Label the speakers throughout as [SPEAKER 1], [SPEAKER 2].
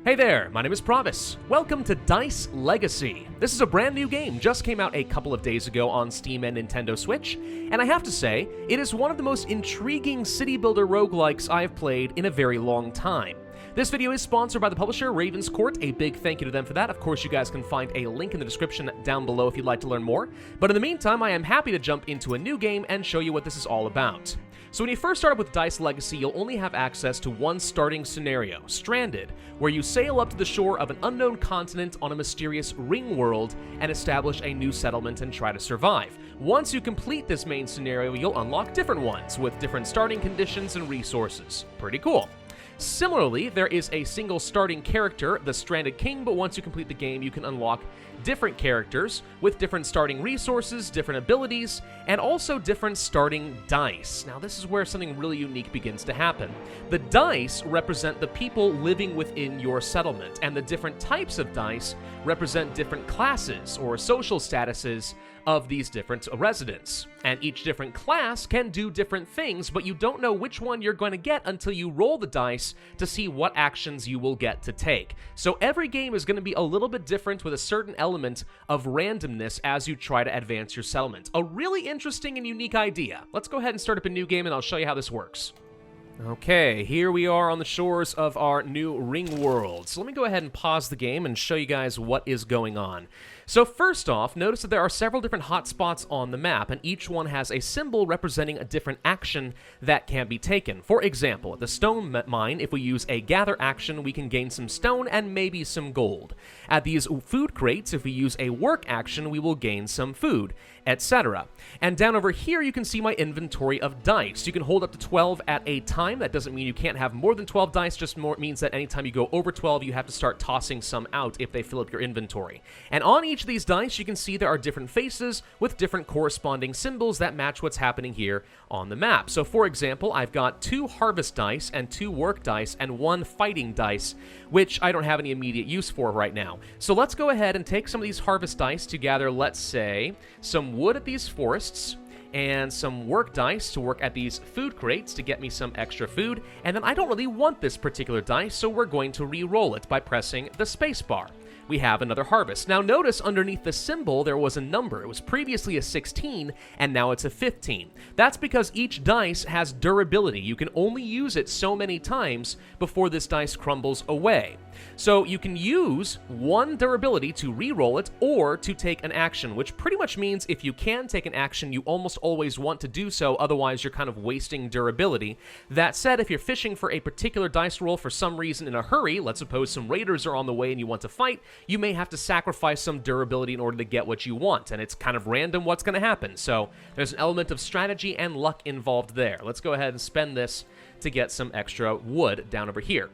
[SPEAKER 1] Hey there, my name is Pravus. Welcome to Dice Legacy. This is a brand new game, just came out a couple of days ago on Steam and Nintendo Switch, and I have to say, it is one of the most intriguing city builder roguelikes I have played in a very long time. This video is sponsored by the publisher Raven's Court. A big thank you to them for that. Of course, you guys can find a link in the description down below if you'd like to learn more. But in the meantime, I am happy to jump into a new game and show you what this is all about. So when you first start up with Dice Legacy, you'll only have access to one starting scenario, Stranded, where you sail up to the shore of an unknown continent on a mysterious ring world and establish a new settlement and try to survive. Once you complete this main scenario, you'll unlock different ones with different starting conditions and resources. Pretty cool. Similarly, there is a single starting character, the Stranded King, but once you complete the game, you can unlock different characters with different starting resources, different abilities, and also different starting dice. Now, this is where something really unique begins to happen. The dice represent the people living within your settlement, and the different types of dice represent different classes or social statuses of these different residents. And each different class can do different things, but you don't know which one you're going to get until you roll the dice to see what actions you will get to take. So every game is going to be a little bit different with a certain element of randomness as you try to advance your settlement. A really interesting and unique idea. Let's go ahead and start up a new game and I'll show you how this works. Okay, here we are on the shores of our new ring world. So let me go ahead and pause the game and show you guys what is going on. So first off, notice that there are several different hotspots on the map, and each one has a symbol representing a different action that can be taken. For example, at the stone mine, if we use a gather action, we can gain some stone and maybe some gold. At these food crates, if we use a work action, we will gain some food, etc. And down over here, you can see my inventory of dice. You can hold up to 12 at a time. That doesn't mean you can't have more than 12 dice, just means that anytime you go over 12, you have to start tossing some out if they fill up your inventory. And on each of these dice, you can see there are different faces with different corresponding symbols that match what's happening here on the map. So for example, I've got 2 harvest dice and 2 work dice and 1 fighting dice, which I don't have any immediate use for right now. So let's go ahead and take some of these harvest dice to gather, let's say, some wood at these forests, and some work dice to work at these food crates to get me some extra food, and then I don't really want this particular dice, so we're going to re-roll it by pressing the space bar. We have another harvest. Now notice underneath the symbol there was a number. It was previously a 16 and now it's a 15. That's because each dice has durability. You can only use it so many times before this dice crumbles away. So you can use one durability to re-roll it or to take an action, which pretty much means if you can take an action, you almost always want to do so, otherwise you're kind of wasting durability. That said, if you're fishing for a particular dice roll for some reason in a hurry, let's suppose some raiders are on the way and you want to fight, you may have to sacrifice some durability in order to get what you want, and it's kind of random what's going to happen. So there's an element of strategy and luck involved there. Let's go ahead and spend this to get some extra wood down over here.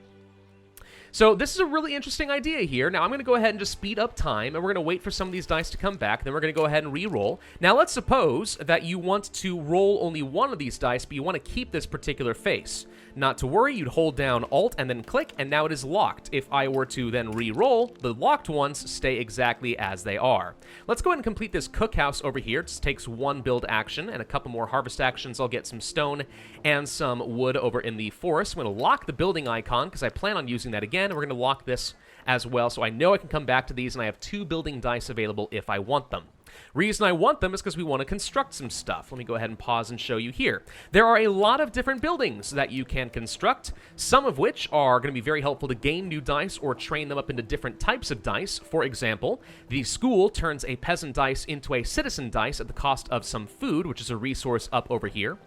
[SPEAKER 1] So this is a really interesting idea here. Now I'm going to go ahead and just speed up time, and we're going to wait for some of these dice to come back, then we're going to go ahead and re-roll. Now let's suppose that you want to roll only one of these dice, but you want to keep this particular face. Not to worry, you'd hold down Alt and then click, and now it is locked. If I were to then re-roll, the locked ones stay exactly as they are. Let's go ahead and complete this cookhouse over here. It just takes 1 build action and a couple more harvest actions. I'll get some stone and some wood over in the forest. I'm going to lock the building icon because I plan on using that again. We're going to lock this as well, so I know I can come back to these, and I have 2 building dice available if I want them. Reason I want them is because we want to construct some stuff. Let me go ahead and pause and show you here. There are a lot of different buildings that you can construct, some of which are going to be very helpful to gain new dice or train them up into different types of dice. For example, the school turns a peasant dice into a citizen dice at the cost of some food, which is a resource up over here.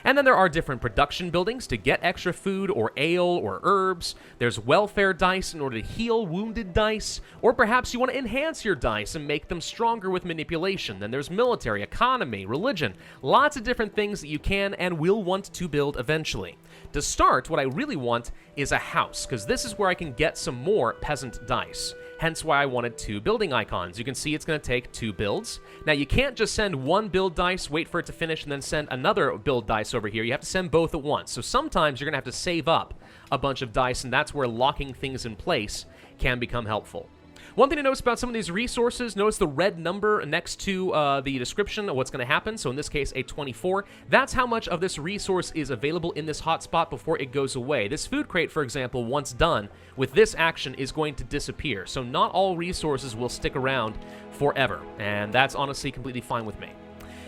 [SPEAKER 1] And then there are different production buildings to get extra food or ale or herbs. There's welfare dice in order to heal wounded dice, or perhaps you want to enhance your dice and make them stronger with manipulation. Then there's military, economy, religion, lots of different things that you can and will want to build eventually. To start, what I really want is a house, because this is where I can get some more peasant dice. Hence why I wanted 2 building icons. You can see it's going to take 2 builds. Now, you can't just send 1 build dice, wait for it to finish, and then send another build dice over here. You have to send both at once. So sometimes you're going to have to save up a bunch of dice, and that's where locking things in place can become helpful. One thing to notice about some of these resources, notice the red number next to the description of what's going to happen. So in this case, a 24. That's how much of this resource is available in this hotspot before it goes away. This food crate, for example, once done with this action is going to disappear. So not all resources will stick around forever, and that's honestly completely fine with me.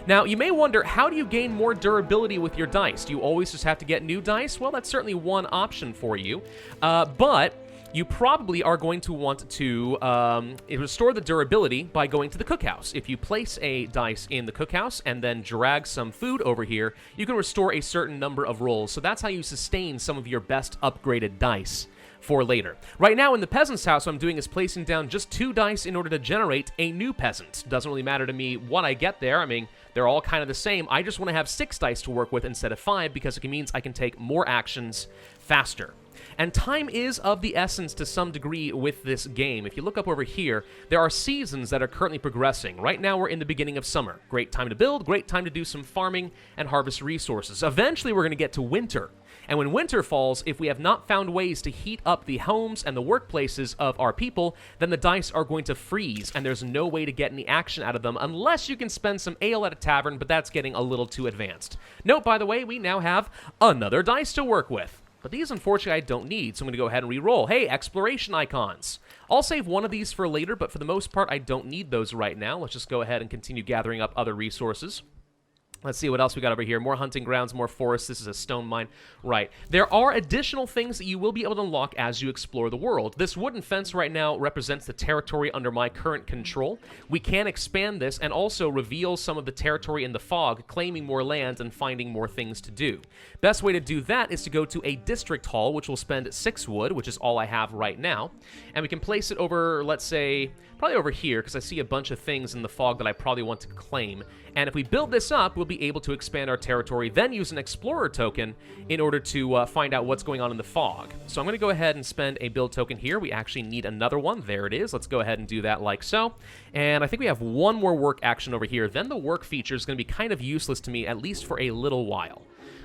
[SPEAKER 1] Now, you may wonder, how do you gain more durability with your dice? Do you always just have to get new dice? Well, that's certainly one option for you, but you probably are going to want to restore the durability by going to the cookhouse. If you place a dice in the cookhouse and then drag some food over here, you can restore a certain number of rolls. So that's how you sustain some of your best upgraded dice for later. Right now in the peasant's house, what I'm doing is placing down just 2 dice in order to generate a new peasant. Doesn't really matter to me what I get there. I mean, they're all kind of the same. I just want to have 6 dice to work with instead of 5 because it means I can take more actions faster. And time is of the essence to some degree with this game. If you look up over here, there are seasons that are currently progressing. Right now we're in the beginning of summer. Great time to build, great time to do some farming and harvest resources. Eventually we're going to get to winter. And when winter falls, if we have not found ways to heat up the homes and the workplaces of our people, then the dice are going to freeze, and there's no way to get any action out of them unless you can spend some ale at a tavern, but that's getting a little too advanced. Note, by the way, we now have another dice to work with. But these, unfortunately, I don't need, so I'm going to go ahead and re-roll. Hey, exploration icons. I'll save one of these for later, but for the most part, I don't need those right now. Let's just go ahead and continue gathering up other resources. Let's see what else we got over here. More hunting grounds, more forests. This is a stone mine. Right. There are additional things that you will be able to unlock as you explore the world. This wooden fence right now represents the territory under my current control. We can expand this and also reveal some of the territory in the fog, claiming more lands and finding more things to do. Best way to do that is to go to a district hall, which will spend 6 wood, which is all I have right now. And we can place it over, let's say, probably over here, because I see a bunch of things in the fog that I probably want to claim. And if we build this up, we'll be able to expand our territory, then use an explorer token in order to find out what's going on in the fog. So I'm going to go ahead and spend a build token here. We actually need another one. There it is. Let's go ahead and do that like so. And I think we have one more work action over here. Then the work feature is going to be kind of useless to me, at least for a little while.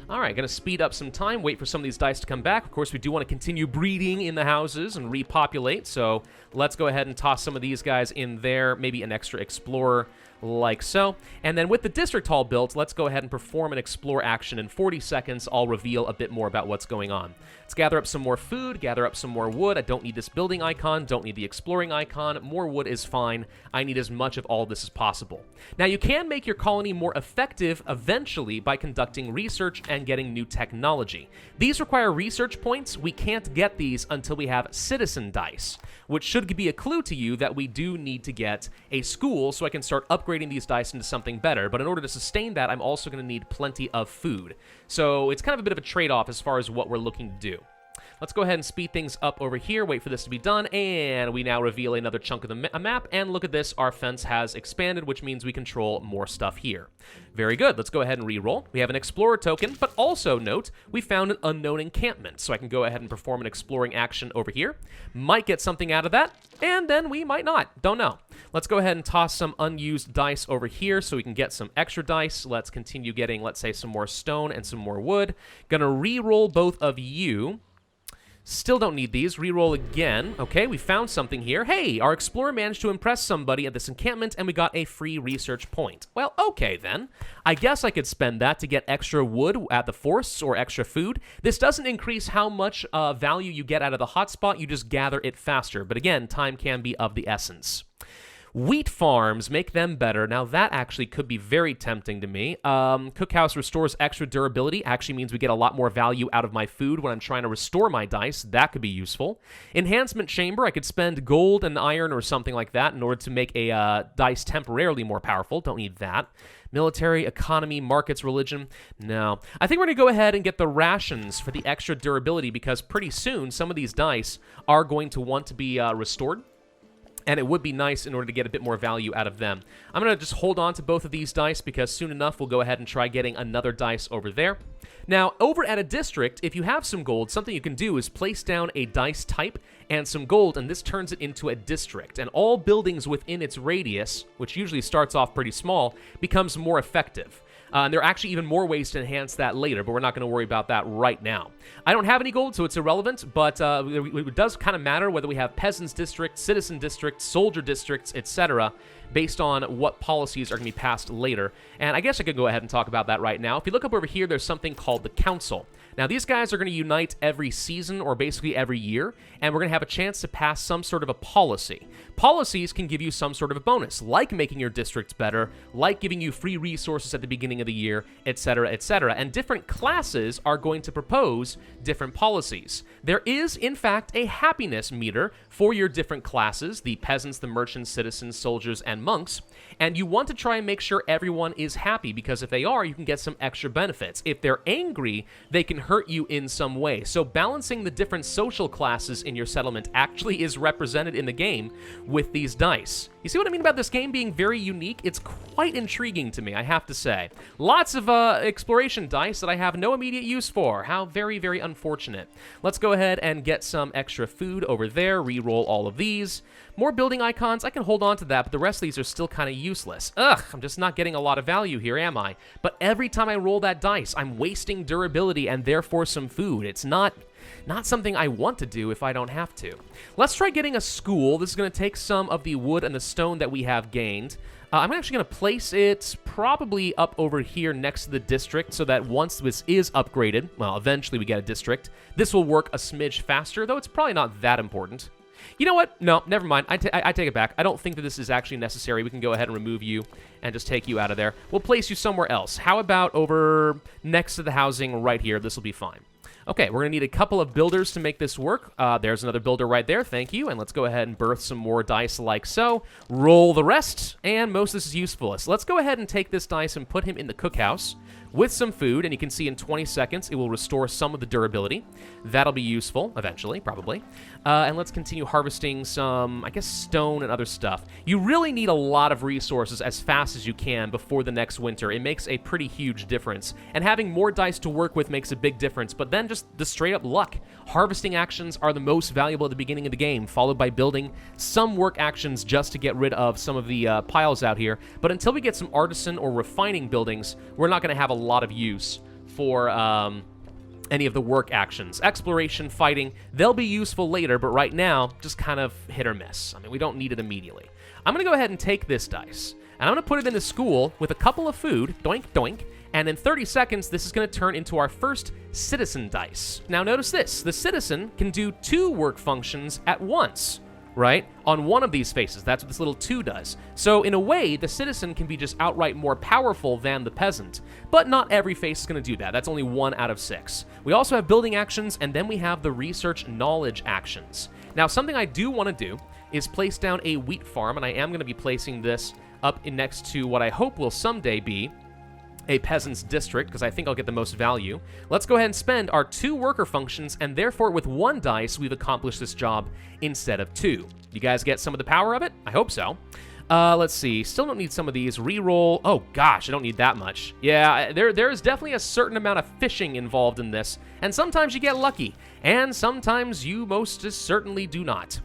[SPEAKER 1] All right, going to speed up some time, wait for some of these dice to come back. Of course, we do want to continue breeding in the houses and repopulate, so let's go ahead and toss some of these guys in there, maybe an extra explorer like so. And then with the district hall built, let's go ahead and perform an explore action. In 40 seconds, I'll reveal a bit more about what's going on. Let's gather up some more food, gather up some more wood. I don't need this building icon, don't need the exploring icon. More wood is fine. I need as much of all this as possible. Now, you can make your colony more effective eventually by conducting research and getting new technology. These require research points. We can't get these until we have citizen dice, which should be a clue to you that we do need to get a school so I can start upgrading these dice into something better. But in order to sustain that, I'm also going to need plenty of food. So it's kind of a bit of a trade-off as far as what we're looking to do. Let's go ahead and speed things up over here, wait for this to be done, and we now reveal another chunk of the map, and look at this, our fence has expanded, which means we control more stuff here. Very good, let's go ahead and re-roll. We have an explorer token, but also note, we found an unknown encampment, so I can go ahead and perform an exploring action over here. Might get something out of that, and then we might not, don't know. Let's go ahead and toss some unused dice over here so we can get some extra dice. Let's continue getting, let's say, some more stone and some more wood. Gonna re-roll both of you. Still don't need these. Reroll again. Okay, we found something here. Hey, our explorer managed to impress somebody at this encampment, and we got a free research point. Well, okay then. I guess I could spend that to get extra wood at the forests or extra food. This doesn't increase how much value you get out of the hotspot. You just gather it faster. But again, time can be of the essence. Wheat farms, make them better. Now, that actually could be very tempting to me. Cookhouse restores extra durability. Actually means we get a lot more value out of my food when I'm trying to restore my dice. That could be useful. Enhancement chamber, I could spend gold and iron or something like that in order to make a dice temporarily more powerful. Don't need that. Military, economy, markets, religion. No. I think we're going to go ahead and get the rations for the extra durability because pretty soon some of these dice are going to want to be restored. And it would be nice in order to get a bit more value out of them. I'm going to just hold on to both of these dice because soon enough we'll go ahead and try getting another dice over there. Now, over at a district, if you have some gold, something you can do is place down a dice type and some gold, and this turns it into a district. And all buildings within its radius, which usually starts off pretty small, becomes more effective. And there are actually even more ways to enhance that later, but we're not going to worry about that right now. I don't have any gold, so it's irrelevant, but it does kind of matter whether we have peasants districts, citizen districts, soldier districts, etc., based on what policies are going to be passed later. And I guess I could go ahead and talk about that right now. If you look up over here, there's something called the Council. Now, these guys are going to unite every season, or basically every year, and we're going to have a chance to pass some sort of a policy. Policies can give you some sort of a bonus, like making your districts better, like giving you free resources at the beginning of the year, etc., etc. And different classes are going to propose different policies. There is, in fact, a happiness meter for your different classes, the peasants, the merchants, citizens, soldiers, and monks, and you want to try and make sure everyone is happy, because if they are, you can get some extra benefits. If they're angry, they can hurt you in some way. So balancing the different social classes in your settlement actually is represented in the game with these dice. You see what I mean about this game being very unique? It's quite intriguing to me, I have to say. Lots of exploration dice that I have no immediate use for. How very, very unfortunate. Let's go ahead and get some extra food over there, re-roll all of these. More building icons, I can hold on to that, but the rest of these are still kind of useless. Ugh, I'm just not getting a lot of value here, am I? But every time I roll that dice, I'm wasting durability and therefore some food. It's not something I want to do if I don't have to. Let's try getting a school. This is going to take some of the wood and the stone that we have gained. I'm actually going to place it probably up over here next to the district so that once this is upgraded, well, eventually we get a district, this will work a smidge faster, though it's probably not that important. You know what? No, never mind. I take it back. I don't think that this is actually necessary. We can go ahead and remove you and just take you out of there. We'll place you somewhere else. How about over next to the housing right here? This will be fine. Okay, we're going to need a couple of builders to make this work. There's another builder right there, thank you. And let's go ahead and birth some more dice like so. Roll the rest, and most of this is useful. So let's go ahead and take this dice and put him in the cookhouse with some food, and you can see in 20 seconds it will restore some of the durability. That'll be useful, eventually, probably. And let's continue harvesting some, I guess, stone and other stuff. You really need a lot of resources as fast as you can before the next winter. It makes a pretty huge difference. And having more dice to work with makes a big difference, but then just the straight-up luck. Harvesting actions are the most valuable at the beginning of the game, followed by building some work actions just to get rid of some of the piles out here. But until we get some artisan or refining buildings, we're not going to have a lot of use for any of the work actions. Exploration, fighting, they'll be useful later, but right now, just kind of hit or miss. I mean, we don't need it immediately. I'm going to go ahead and take this dice, and I'm going to put it into school with a couple of food, doink, doink, and in 30 seconds, this is going to turn into our first citizen dice. Now, notice this. The citizen can do 2 work functions at once, right? On one of these faces. That's what this little 2 does. So, in a way, the citizen can be just outright more powerful than the peasant. But not every face is going to do that. That's only 1 out of 6. We also have building actions, and then we have the research knowledge actions. Now, something I do want to do is place down a wheat farm, and I am going to be placing this up in next to what I hope will someday be a peasant's district, because I think I'll get the most value. Let's go ahead and spend our 2 worker functions, and therefore with 1 dice, we've accomplished this job instead of 2. You guys get some of the power of it? I hope so. Let's see. Still don't need some of these. Reroll. Oh, gosh, I don't need that much. Yeah, there is definitely a certain amount of fishing involved in this, and sometimes you get lucky, and sometimes you most certainly do not.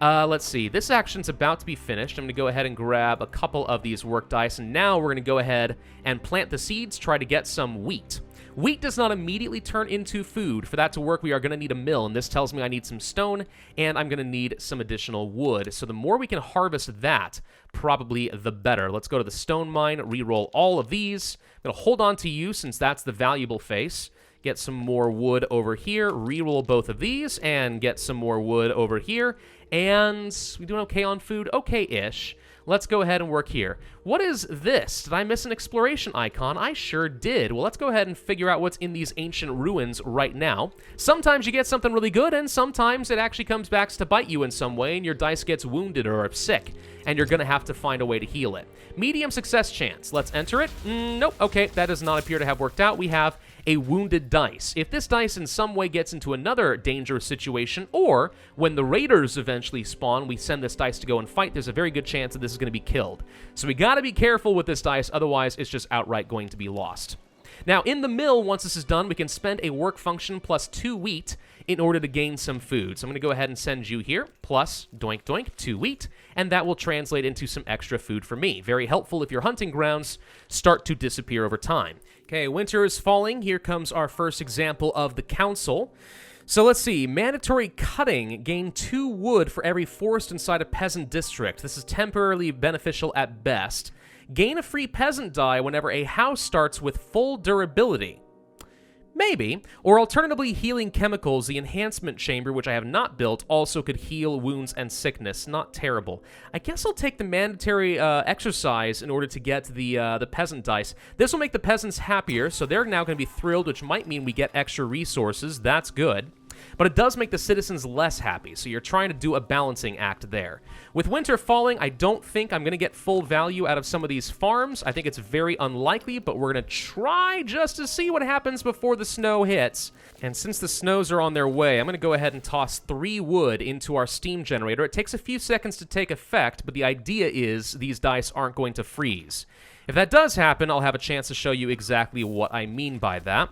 [SPEAKER 1] Let's see. This action's about to be finished. I'm going to go ahead and grab a couple of these work dice, and now we're going to go ahead and plant the seeds, try to get some wheat. Wheat does not immediately turn into food. For that to work, we are going to need a mill, and this tells me I need some stone, and I'm going to need some additional wood. So the more we can harvest that, probably the better. Let's go to the stone mine, re-roll all of these. I'm going to hold on to you since that's the valuable face. Get some more wood over here, re-roll both of these, and get some more wood over here. And we doing okay on food? Okay-ish. Let's go ahead and work here. What is this? Did I miss an exploration icon? I sure did. Well, let's go ahead and figure out what's in these ancient ruins right now. Sometimes you get something really good, and sometimes it actually comes back to bite you in some way, and your dice gets wounded or sick, and you're going to have to find a way to heal it. Medium success chance. Let's enter it. Nope. Okay, that does not appear to have worked out. We have a wounded dice. If this dice in some way gets into another dangerous situation, or when the raiders eventually spawn, we send this dice to go and fight, there's a very good chance that this is going to be killed. So we got to be careful with this dice, otherwise it's just outright going to be lost. Now, in the mill, once this is done, we can spend a work function plus 2 wheat in order to gain some food. So I'm going to go ahead and send you here, plus doink doink, 2 wheat, and that will translate into some extra food for me. Very helpful if your hunting grounds start to disappear over time. Okay, winter is falling. Here comes our first example of the council. So let's see, mandatory cutting, gain 2 wood for every forest inside a peasant district. This is temporarily beneficial at best. Gain a free peasant die whenever a house starts with full durability. Maybe. Or alternatively, healing chemicals, the enhancement chamber, which I have not built, also could heal wounds and sickness. Not terrible. I guess I'll take the mandatory exercise in order to get the peasant dice. This will make the peasants happier, so they're now going to be thrilled, which might mean we get extra resources. That's good. But it does make the citizens less happy, so you're trying to do a balancing act there. With winter falling, I don't think I'm going to get full value out of some of these farms. I think it's very unlikely, but we're going to try just to see what happens before the snow hits. And since the snows are on their way, I'm going to go ahead and toss 3 wood into our steam generator. It takes a few seconds to take effect, but the idea is these dice aren't going to freeze. If that does happen, I'll have a chance to show you exactly what I mean by that.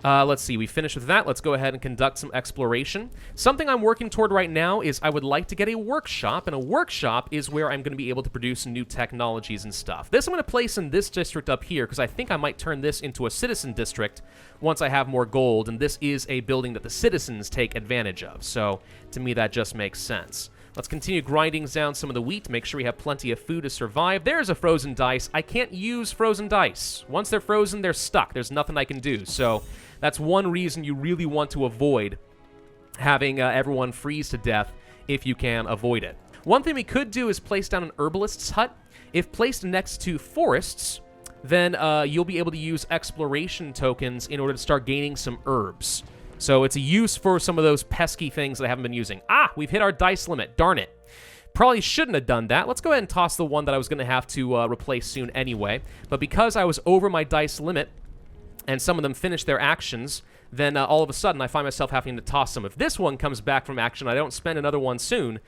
[SPEAKER 1] Let's see, we finished with that. Let's go ahead and conduct some exploration. Something I'm working toward right now is I would like to get a workshop, and a workshop is where I'm going to be able to produce new technologies and stuff. This I'm going to place in this district up here, because I think I might turn this into a citizen district once I have more gold, and this is a building that the citizens take advantage of. So, to me, that just makes sense. Let's continue grinding down some of the wheat, make sure we have plenty of food to survive. There's a frozen dice. I can't use frozen dice. Once they're frozen, they're stuck. There's nothing I can do. So that's one reason you really want to avoid having everyone freeze to death if you can avoid it. One thing we could do is place down an herbalist's hut. If placed next to forests, then you'll be able to use exploration tokens in order to start gaining some herbs. So it's a use for some of those pesky things that I haven't been using. Ah, we've hit our dice limit. Darn it. Probably shouldn't have done that. Let's go ahead and toss the one that I was going to have to replace soon anyway. But because I was over my dice limit, and some of them finished their actions, then all of a sudden I find myself having to toss them. If this one comes back from action, I don't spend another one soon,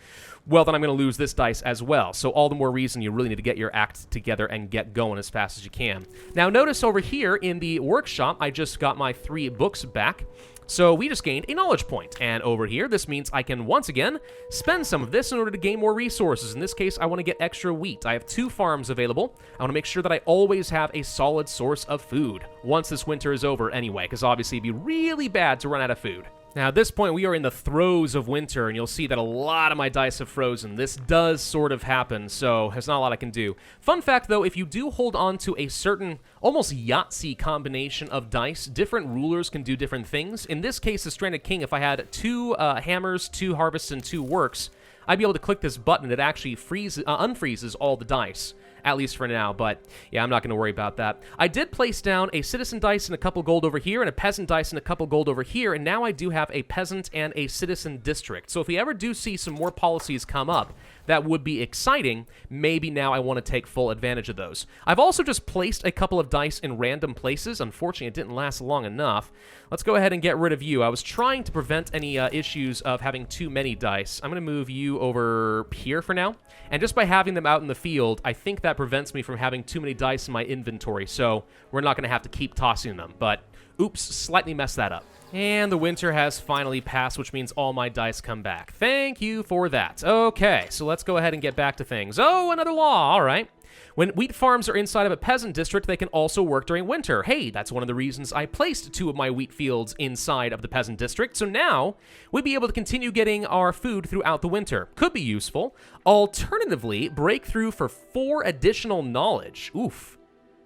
[SPEAKER 1] well, then I'm going to lose this dice as well. So all the more reason you really need to get your act together and get going as fast as you can. Now notice over here in the workshop, I just got my 3 books back. So we just gained a knowledge point, and over here, this means I can, once again, spend some of this in order to gain more resources. In this case, I want to get extra wheat. I have 2 farms available. I want to make sure that I always have a solid source of food, once this winter is over anyway, because obviously it'd be really bad to run out of food. Now, at this point, we are in the throes of winter, and you'll see that a lot of my dice have frozen. This does sort of happen, so there's not a lot I can do. Fun fact, though, if you do hold on to a certain, almost Yahtzee combination of dice, different rulers can do different things. In this case, the Stranded King, if I had 2 hammers, 2 harvests, and 2 works, I'd be able to click this button, and it actually unfreezes all the dice. At least for now, but yeah, I'm not going to worry about that. I did place down a citizen dice and a couple gold over here, and a peasant dice and a couple gold over here, and now I do have a peasant and a citizen district. So if we ever do see some more policies come up that would be exciting, maybe now I want to take full advantage of those. I've also just placed a couple of dice in random places. Unfortunately, it didn't last long enough. Let's go ahead and get rid of you. I was trying to prevent any issues of having too many dice. I'm going to move you over here for now. And just by having them out in the field, I think that prevents me from having too many dice in my inventory, so we're not going to have to keep tossing them. But, oops, slightly messed that up. And the winter has finally passed, which means all my dice come back. Thank you for that. Okay, so let's go ahead and get back to things. Oh, another law, all right. When wheat farms are inside of a peasant district, they can also work during winter. Hey, that's one of the reasons I placed 2 of my wheat fields inside of the peasant district. So now, we'd be able to continue getting our food throughout the winter. Could be useful. Alternatively, breakthrough for 4 additional knowledge. Oof.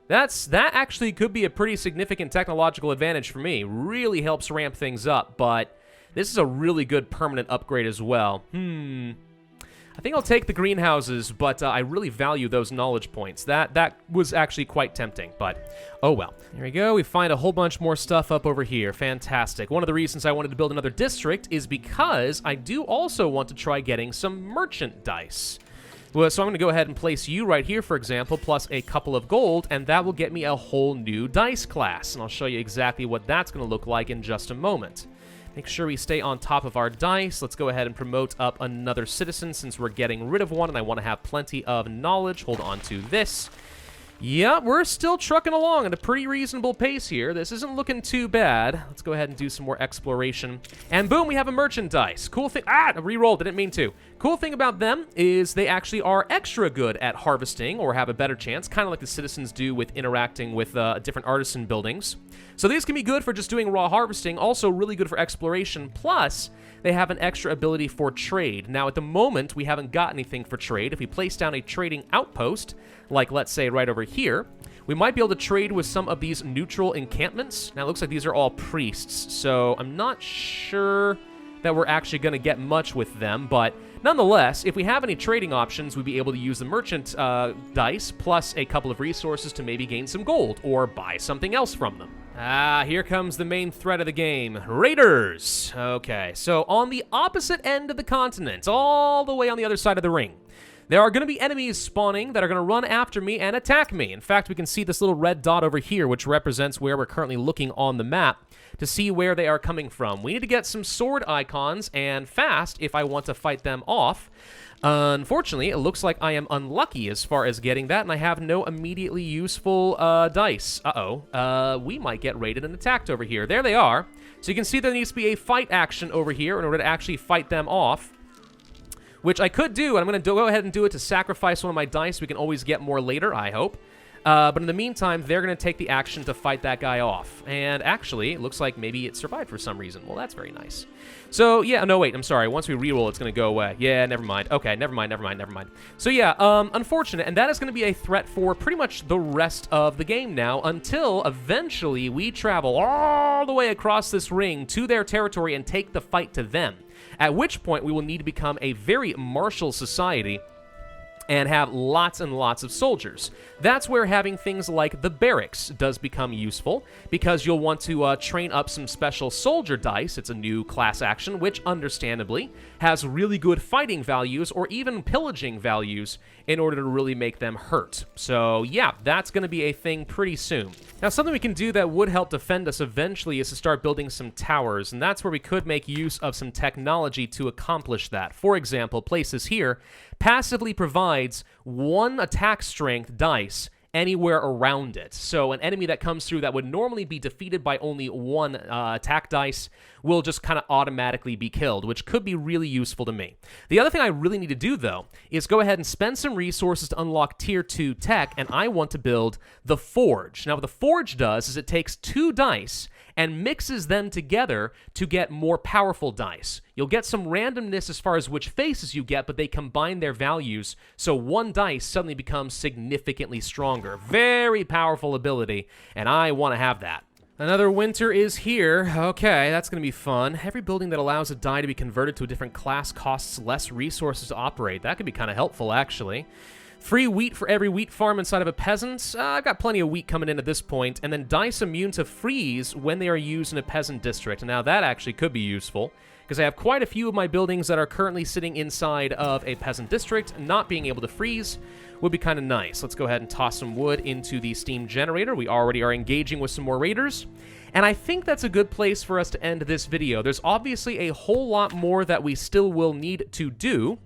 [SPEAKER 1] That actually could be a pretty significant technological advantage for me. Really helps ramp things up, but this is a really good permanent upgrade as well. I think I'll take the greenhouses, but I really value those knowledge points. That was actually quite tempting, but oh well. There we go. We find a whole bunch more stuff up over here. Fantastic. One of the reasons I wanted to build another district is because I do also want to try getting some merchant dice. Well, so I'm going to go ahead and place you right here, for example, plus a couple of gold, and that will get me a whole new dice class. And I'll show you exactly what that's going to look like in just a moment. Make sure we stay on top of our dice. Let's go ahead and promote up another citizen since we're getting rid of one, and I want to have plenty of knowledge. Hold on to this. Yeah, we're still trucking along at a pretty reasonable pace here. This isn't looking too bad. Let's go ahead and do some more exploration. And boom, we have a merchandise. Cool thing. I re-rolled. Didn't mean to. Cool thing about them is they actually are extra good at harvesting, or have a better chance, kind of like the citizens do with interacting with different artisan buildings. So these can be good for just doing raw harvesting, also really good for exploration, plus they have an extra ability for trade. Now, at the moment, we haven't got anything for trade. If we place down a trading outpost, like let's say right over here, we might be able to trade with some of these neutral encampments. Now, it looks like these are all priests, so I'm not sure that we're actually going to get much with them, but nonetheless, if we have any trading options, we'd be able to use the merchant dice plus a couple of resources to maybe gain some gold or buy something else from them. Here comes the main threat of the game. Raiders! Okay, so on the opposite end of the continent, all the way on the other side of the ring, there are going to be enemies spawning that are going to run after me and attack me. In fact, we can see this little red dot over here, which represents where we're currently looking on the map to see where they are coming from. We need to get some sword icons, and fast, if I want to fight them off. Unfortunately, it looks like I am unlucky as far as getting that, and I have no immediately useful dice. We might get raided and attacked over here. There they are. So you can see there needs to be a fight action over here in order to actually fight them off, which I could do, and I'm going to go ahead and do it to sacrifice one of my dice. We can always get more later, I hope. But in the meantime, they're going to take the action to fight that guy off. And actually, it looks like maybe it survived for some reason. Well, that's very nice. So, yeah, no, wait, I'm sorry. Once we reroll, it's going to go away. Yeah, never mind. Okay, never mind. So, yeah, unfortunate. And that is going to be a threat for pretty much the rest of the game now, until eventually we travel all the way across this ring to their territory and take the fight to them. At which point, we will need to become a very martial society and have lots and lots of soldiers. That's where having things like the barracks does become useful, because you'll want to train up some special soldier dice. It's a new class action, which understandably has really good fighting values or even pillaging values in order to really make them hurt. So yeah, that's going to be a thing pretty soon. Now, something we can do that would help defend us eventually is to start building some towers, and that's where we could make use of some technology to accomplish that. For example, places here passively provides 1 attack strength dice anywhere around it. So an enemy that comes through that would normally be defeated by only 1 attack dice will just kind of automatically be killed, which could be really useful to me. The other thing I really need to do, though, is go ahead and spend some resources to unlock Tier 2 tech, and I want to build the Forge. Now, what the Forge does is it takes 2 dice and mixes them together to get more powerful dice. You'll get some randomness as far as which faces you get, but they combine their values, so 1 dice suddenly becomes significantly stronger. Very powerful ability, and I want to have that. Another winter is here. Okay, that's going to be fun. Every building that allows a die to be converted to a different class costs less resources to operate. That could be kind of helpful, actually. Free wheat for every wheat farm inside of a peasant. I've got plenty of wheat coming in at this point. And then dice immune to freeze when they are used in a peasant district. Now, that actually could be useful, because I have quite a few of my buildings that are currently sitting inside of a peasant district. Not being able to freeze would be kind of nice. Let's go ahead and toss some wood into the steam generator. We already are engaging with some more raiders. And I think that's a good place for us to end this video. There's obviously a whole lot more that we still will need to do,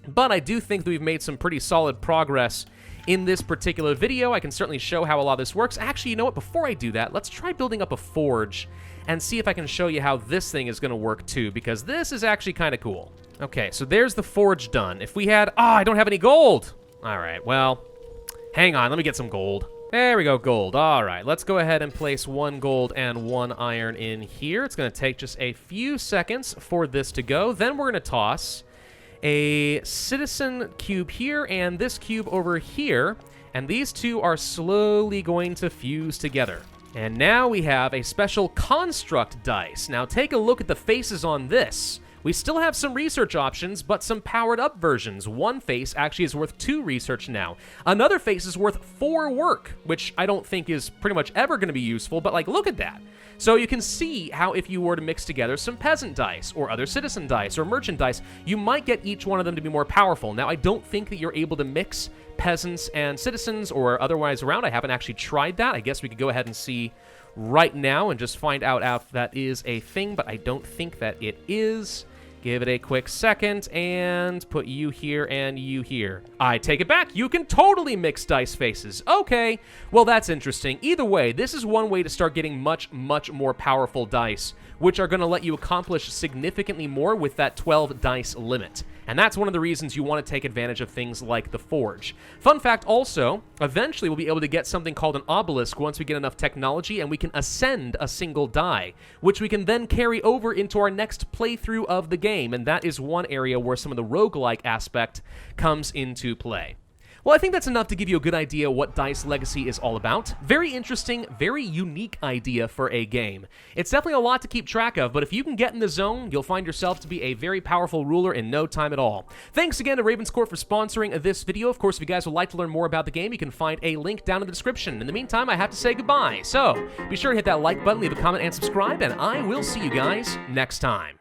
[SPEAKER 1] but I do think that we've made some pretty solid progress in this particular video. I can certainly show how a lot of this works. Actually, you know what? Before I do that, let's try building up a forge and see if I can show you how this thing is going to work too, because this is actually kind of cool. Okay, so there's the forge done. If we had... I don't have any gold! All right, well, hang on. Let me get some gold. There we go, gold. All right, let's go ahead and place 1 gold and 1 iron in here. It's going to take just a few seconds for this to go. Then we're going to toss a citizen cube here and this cube over here, and these two are slowly going to fuse together. And now we have a special construct dice. Now take a look at the faces on this. We still have some research options, but some powered-up versions. 1 face actually is worth 2 research now. Another face is worth 4 work, which I don't think is pretty much ever going to be useful, but, like, look at that. So you can see how if you were to mix together some peasant dice, or other citizen dice, or merchant dice, you might get each one of them to be more powerful. Now, I don't think that you're able to mix peasants and citizens or otherwise around. I haven't actually tried that. I guess we could go ahead and see right now and just find out if that is a thing, but I don't think that it is. Give it a quick second and put you here and you here. I take it back. You can totally mix dice faces. Okay, well, that's interesting. Either way, this is one way to start getting much, much more powerful dice, which are going to let you accomplish significantly more with that 12 dice limit. And that's one of the reasons you want to take advantage of things like the Forge. Fun fact also, eventually we'll be able to get something called an obelisk once we get enough technology, and we can ascend a single die, which we can then carry over into our next playthrough of the game, and that is one area where some of the roguelike aspect comes into play. Well, I think that's enough to give you a good idea what Dice Legacy is all about. Very interesting, very unique idea for a game. It's definitely a lot to keep track of, but if you can get in the zone, you'll find yourself to be a very powerful ruler in no time at all. Thanks again to Ravenscourt for sponsoring this video. Of course, if you guys would like to learn more about the game, you can find a link down in the description. In the meantime, I have to say goodbye. So, be sure to hit that like button, leave a comment, and subscribe, and I will see you guys next time.